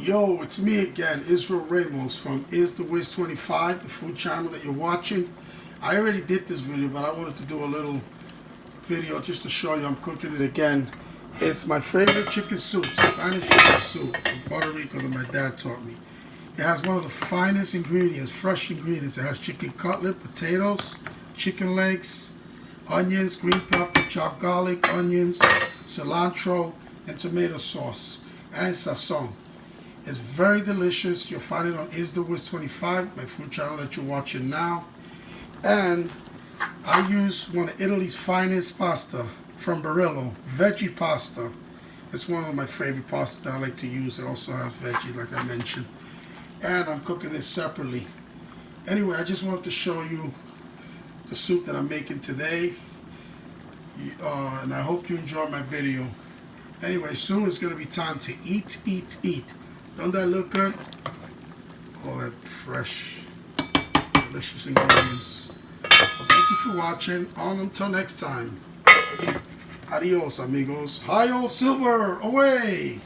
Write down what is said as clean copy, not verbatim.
Yo, it's me again, Israel Ramos from Is the Wiz 25, the food channel that you're watching. I already did this video, but I wanted to do a little video just to show you I'm cooking it again. It's my favorite chicken soup, Spanish chicken soup from Puerto Rico that my dad taught me. It has one of the finest ingredients, fresh ingredients. It has chicken cutlet, potatoes, chicken legs, onions, green pepper, chopped garlic, onions, cilantro, and tomato sauce, and sazon. It's very delicious. You'll find it on Is the Wiz 25, my food channel that you're watching now. And I use one of Italy's finest pasta from Barillo, veggie pasta. It's one of my favorite pastas that I like to use. It also has veggies, like I mentioned. And I'm cooking this separately. Anyway, I just wanted to show you the soup that I'm making today. And I hope you enjoy my video. Anyway, soon it's going to be time to eat, eat, eat. Don't that look good? All that fresh, delicious ingredients. Well, thank you for watching. On until next time. Adios, amigos. Hi, old silver. Away.